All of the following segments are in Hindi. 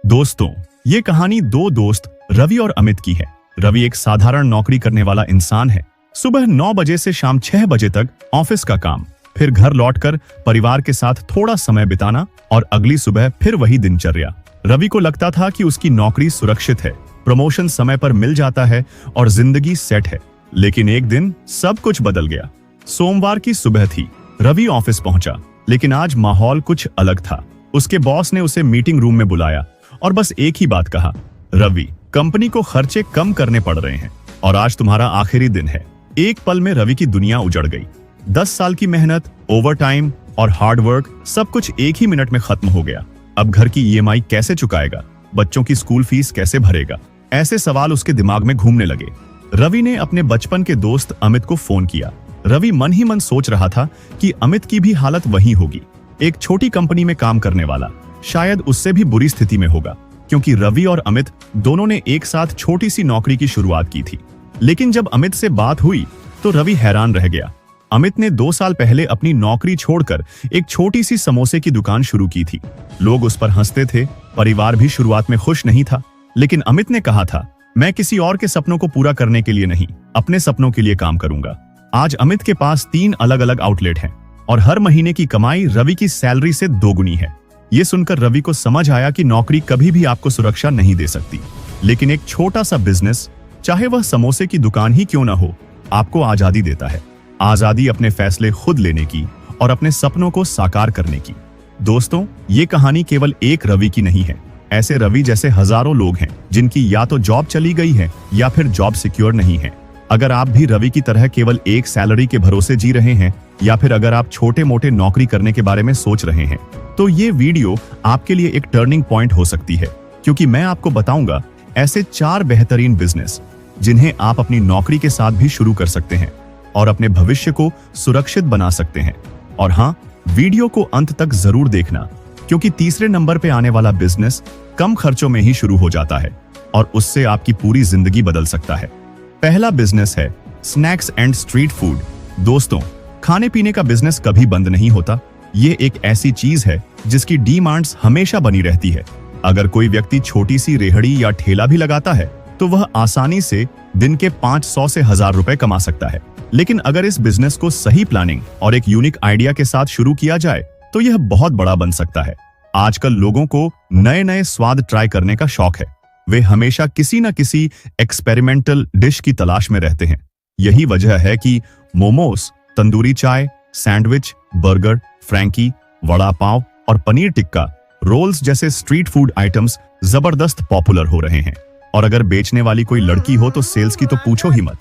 दोस्तों, ये कहानी दो दोस्त रवि और अमित की है। रवि एक साधारण नौकरी करने वाला इंसान है। सुबह 9 बजे से शाम 6 बजे तक ऑफिस का काम, फिर घर लौटकर परिवार के साथ थोड़ा समय बिताना और अगली सुबह फिर वही दिनचर्या। रवि को लगता था कि उसकी नौकरी सुरक्षित है, प्रमोशन समय पर मिल जाता है और जिंदगी सेट है। लेकिन एक दिन सब कुछ बदल गया। सोमवार की सुबह थी। रवि ऑफिस पहुंचा, लेकिन आज माहौल कुछ अलग था। उसके बॉस ने उसे मीटिंग रूम में बुलाया और बस एक ही बात कहा, रवि, कंपनी को खर्चे कम करने पड़ रहे हैं और आज तुम्हारा आखिरी दिन है। एक पल में रवि की दुनिया उजड़ गई। 10 साल की मेहनत, ओवरटाइम और हार्ड वर्क, सब कुछ एक ही मिनट में खत्म हो गया। अब घर की ईएमआई कैसे चुकाएगा, बच्चों की स्कूल फीस कैसे भरेगा, ऐसे सवाल उसके दिमाग में घूमने लगे। रवि ने अपने बचपन के दोस्त अमित को फोन किया। रवि मन ही मन सोच रहा था कि अमित की भी हालत वही होगी, एक छोटी कंपनी में काम करने वाला, शायद उससे भी बुरी स्थिति में होगा, क्योंकि रवि और अमित दोनों ने एक साथ छोटी सी नौकरी की शुरुआत की थी। लेकिन जब अमित से बात हुई तो रवि हैरान रह गया। अमित ने 2 साल पहले अपनी नौकरी छोड़कर एक छोटी सी समोसे की दुकान शुरू की थी। लोग उस पर हंसते थे, परिवार भी शुरुआत में खुश नहीं था। लेकिन अमित ने कहा था, मैं किसी और के सपनों को पूरा करने के लिए नहीं, अपने सपनों के लिए काम करूंगा। आज अमित के पास 3 अलग अलग आउटलेट हैं और हर महीने की कमाई रवि की सैलरी से 2 गुनी है। ये सुनकर रवि को समझ आया कि नौकरी कभी भी आपको सुरक्षा नहीं दे सकती, लेकिन एक छोटा सा बिजनेस, चाहे वह समोसे की दुकान ही क्यों ना हो, आपको आजादी देता है। आजादी अपने फैसले खुद लेने की और अपने सपनों को साकार करने की। दोस्तों, ये कहानी केवल एक रवि की नहीं है। ऐसे रवि जैसे हजारों लोग हैं जिनकी या तो जॉब चली गई है या फिर जॉब सिक्योर नहीं है। अगर आप भी रवि की तरह केवल एक सैलरी के भरोसे जी रहे हैं, या फिर अगर आप छोटे मोटे नौकरी करने के बारे में सोच रहे हैं, तो ये वीडियो आपके लिए एक टर्निंग पॉइंट हो सकती है, क्योंकि मैं आपको बताऊंगा ऐसे 4 बेहतरीन बिजनेस जिन्हें आप अपनी नौकरी के साथ भी शुरू कर सकते हैं और अपने भविष्य को सुरक्षित बना सकते हैं। और हाँ, वीडियो को अंत तक जरूर देखना, क्योंकि तीसरे नंबर पे आने वाला बिजनेस कम खर्चों में ही शुरू हो जाता है और उससे आपकी पूरी जिंदगी बदल सकता है। पहला बिजनेस है स्नैक्स एंड स्ट्रीट फूड। दोस्तों, खाने पीने का बिजनेस कभी बंद नहीं होता। ये एक ऐसी चीज है जिसकी डिमांड्स हमेशा बनी रहती है। अगर कोई व्यक्ति छोटी सी रेहड़ी या ठेला भी लगाता है तो वह आसानी से दिन के 500 से 1000 रुपए कमा सकता है। लेकिन अगर इस बिजनेस को सही प्लानिंग और एक यूनिक आइडिया के साथ शुरू किया जाए तो यह बहुत बड़ा बन सकता है। आजकल लोगों को नए नए स्वाद ट्राई करने का शौक है। वे हमेशा किसी न किसी एक्सपेरिमेंटल डिश की तलाश में रहते हैं। यही वजह है कि मोमोस, तंदूरी चाय, sandwich, burger, Frankie, vada pav और पनीर टिक्का, रोल्स जैसे स्ट्रीट फूड आइटम्स जबरदस्त पॉपुलर हो रहे हैं। और अगर बेचने वाली कोई लड़की हो तो सेल्स की तो पूछो ही मत।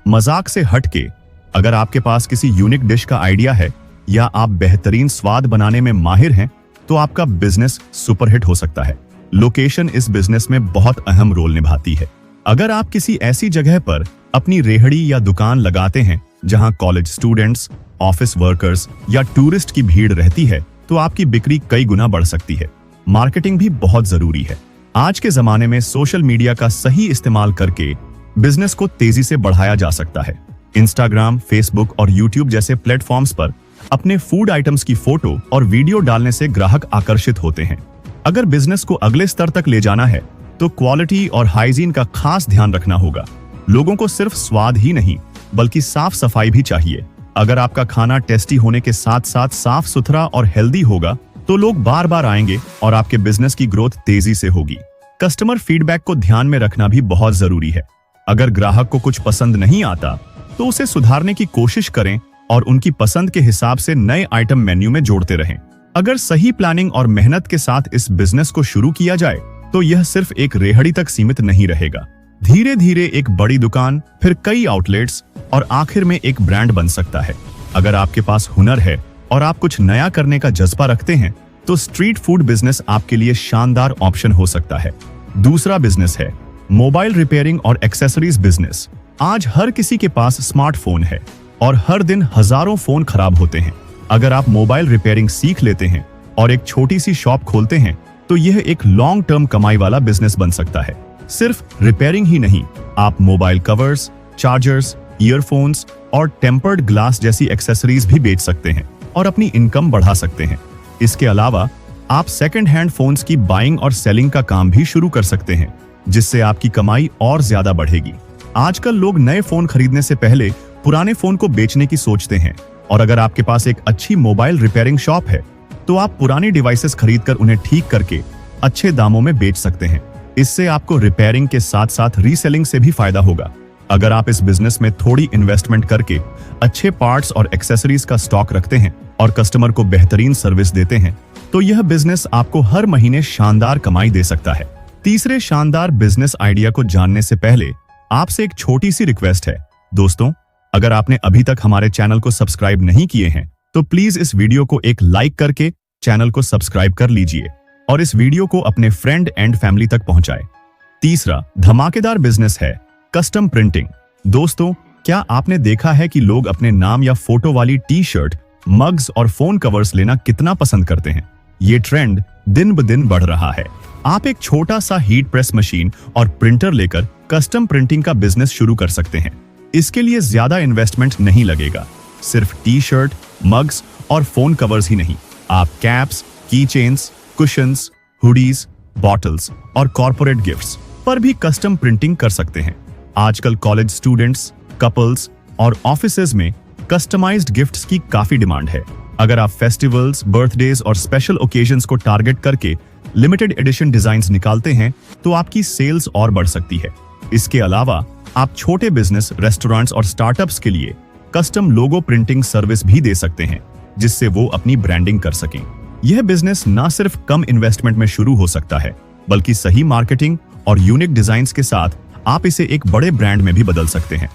मजाक से हटके, अगर आपके पास किसी यूनिक डिश का आइडिया है या आप बेहतरीन स्वाद बनाने में माहिर हैं, तो आपका बिजनेस सुपरहिट हो सकता है। लोकेशन इस बिजनेस में बहुत अहम रोल निभाती है। अगर आप किसी ऐसी जगह पर अपनी रेहड़ी या दुकान लगाते हैं जहां कॉलेज स्टूडेंट्स, ऑफिस वर्कर्स या टूरिस्ट की भीड़ रहती है, तो आपकी बिक्री कई गुना बढ़ सकती है। मार्केटिंग भी बहुत जरूरी है। आज के जमाने में सोशल मीडिया का सही इस्तेमाल करके बिजनेस को तेजी से बढ़ाया जा सकता है। इंस्टाग्राम, फेसबुक और यूट्यूब जैसे प्लेटफॉर्म्स पर अपने फूड आइटम्स की फोटो और वीडियो डालने से ग्राहक आकर्षित होते हैं। अगर बिजनेस को अगले स्तर तक ले जाना है तो क्वालिटी और हाइजीन का खास ध्यान रखना होगा। लोगों को सिर्फ स्वाद ही नहीं, बल्कि साफ सफाई भी चाहिए। अगर आपका खाना टेस्टी होने के साथ साथ साफ सुथरा और हेल्दी होगा तो लोग बार बार आएंगे और आपके बिजनेस की ग्रोथ तेजी से होगी। कस्टमर फीडबैक को ध्यान में रखना भी बहुत जरूरी है। अगर ग्राहक को कुछ पसंद नहीं आता तो उसे सुधारने की कोशिश करें और उनकी पसंद के हिसाब से नए आइटम मेन्यू में जोड़ते रहें। अगर सही प्लानिंग और मेहनत के साथ इस बिजनेस को शुरू किया जाए तो यह सिर्फ एक रेहड़ी तक सीमित नहीं रहेगा। धीरे धीरे एक बड़ी दुकान, फिर कई आउटलेट्स और आखिर में एक ब्रांड बन सकता है। अगर आपके पास हुनर है और आप कुछ नया करने का जज्बा रखते हैं तो स्ट्रीट फूड बिजनेस आपके लिए शानदार ऑप्शन हो सकता है। दूसरा बिजनेस है मोबाइल रिपेयरिंग और एक्सेसरीज बिजनेस। आज हर किसी के पास स्मार्टफोन है और हर दिन हजारों फोन खराब होते हैं। अगर आप मोबाइल रिपेयरिंग सीख लेते हैं और एक छोटी सी शॉप खोलते हैं तो यह एक लॉन्ग टर्म कमाई वाला बिजनेस बन सकता है। सिर्फ रिपेयरिंग ही नहीं, आप मोबाइल कवर्स, चार्जर्स, ईयरफोन्स और टेम्पर्ड ग्लास जैसी एक्सेसरीज भी बेच सकते हैं और अपनी इनकम बढ़ा सकते हैं। इसके अलावा आप सेकंड हैंड फोन्स की बाइंग और सेलिंग का काम भी शुरू कर सकते हैं, जिससे आपकी कमाई और ज्यादा बढ़ेगी। आजकल लोग नए फोन खरीदने से पहले पुराने फोन को बेचने की सोचते हैं, और अगर आपके पास एक अच्छी मोबाइल रिपेयरिंग शॉप है तो आप पुरानी डिवाइसेस खरीदकर उन्हें ठीक करके अच्छे दामों में बेच सकते हैं। इससे आपको रिपेयरिंग के साथ साथ रीसेलिंग से भी फायदा होगा। अगर आप इस बिजनेस में थोड़ी इन्वेस्टमेंट करके अच्छे पार्ट्स और एक्सेसरीज का स्टॉक रखते हैं और कस्टमर को बेहतरीन सर्विस देते हैं, तो यह बिजनेस आपको हर महीने शानदार कमाई दे सकता है। तीसरे शानदार बिजनेस आइडिया को जानने से पहले आपसे एक छोटी सी रिक्वेस्ट है। दोस्तों, अगर आपने अभी तक हमारे चैनल को सब्सक्राइब नहीं किए हैं तो प्लीज इस वीडियो को एक लाइक करके चैनल को सब्सक्राइब कर लीजिए और इस वीडियो को अपने फ्रेंड एंड फैमिली तक पहुंचाएं। तीसरा धमाकेदार बिजनेस है कस्टम प्रिंटिंग। दोस्तों, क्या आपने देखा है कि लोग अपने नाम या फोटो वाली टी शर्ट, मग्स और फोन कवर्स लेना कितना पसंद करते हैं? ये ट्रेंड दिन ब दिन बढ़ रहा है। आप एक छोटा सा हीट प्रेस मशीन और प्रिंटर लेकर कस्टम प्रिंटिंग का बिजनेस शुरू कर सकते हैं। इसके लिए ज्यादा इन्वेस्टमेंट नहीं लगेगा। सिर्फ टी शर्ट, मग्स और फोन कवर्स ही नहीं, आप कैप्स, की चेन्स, कुशन्स, हुडीज, बॉटल्स और कॉर्पोरेट गिफ्ट्स पर भी कस्टम प्रिंटिंग कर सकते हैं। आजकल कॉलेज स्टूडेंट्स, कपल्स और ऑफिसेज में कस्टमाइज्ड गिफ्ट्स की काफी डिमांड है। अगर आप फेस्टिवल्स, बर्थडेज और स्पेशल ओकेजन्स को टारगेट करके लिमिटेड एडिशन डिजाइन्स निकालते हैं तो आपकी सेल्स और बढ़ सकती है। इसके अलावा आप छोटे बिजनेस, रेस्टोरेंट्स और स्टार्टअप्स के लिए कस्टम लोगो प्रिंटिंग सर्विस भी दे सकते हैं, जिससे वो अपनी ब्रांडिंग कर सकें। यह बिजनेस न सिर्फ कम इन्वेस्टमेंट में शुरू हो सकता है, बल्कि सही मार्केटिंग और यूनिक डिजाइन्स के साथ आप इसे एक बड़े ब्रांड में भी बदल सकते हैं।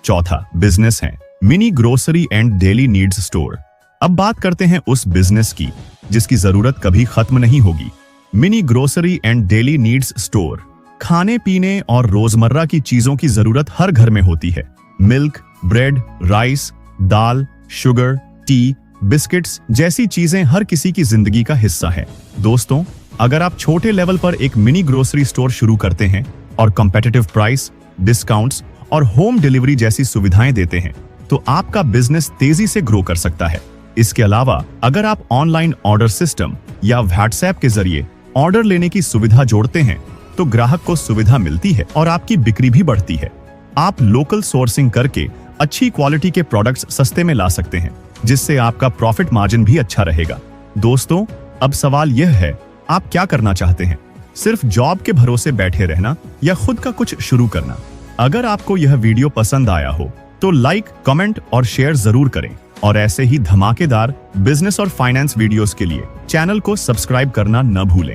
चौथा बिजनेस है mini grocery and daily needs store. अब बात करते हैं उस बिजनेस की जिसकी जरूरत कभी खत्म नहीं होगी। Mini grocery and daily needs store. खाने पीने और रोजमर्रा की चीजों की जरूरत हर घर में होती है। मिल्क, ब्रेड, राइस, दाल, शुगर, टी, बिस्किट्स जैसी चीजें हर किसी की जिंदगी का हिस्सा है। दोस्तों, अगर आप छोटे लेवल पर एक मिनी ग्रोसरी स्टोर शुरू करते हैं और कॉम्पिटिटिव प्राइस, डिस्काउंट्स और होम डिलीवरी जैसी सुविधाएं देते हैं तो आपका बिजनेस तेजी से ग्रो कर सकता है। इसके अलावा अगर आप ऑनलाइन ऑर्डर सिस्टम या व्हाट्सएप के जरिए ऑर्डर लेने की सुविधा जोड़ते हैं तो ग्राहक को सुविधा मिलती है और आपकी बिक्री भी बढ़ती है। आप लोकल सोर्सिंग करके अच्छी क्वालिटी के प्रोडक्ट्स सस्ते में ला सकते हैं, जिससे आपका प्रॉफिट मार्जिन भी अच्छा रहेगा। दोस्तों, अब सवाल यह है, आप क्या करना चाहते हैं? सिर्फ जॉब के भरोसे बैठे रहना या खुद का कुछ शुरू करना? अगर आपको यह वीडियो पसंद आया हो तो लाइक, कमेंट और शेयर जरूर करें और ऐसे ही धमाकेदार बिजनेस और फाइनेंस वीडियोस के लिए चैनल को सब्सक्राइब करना न भूलें।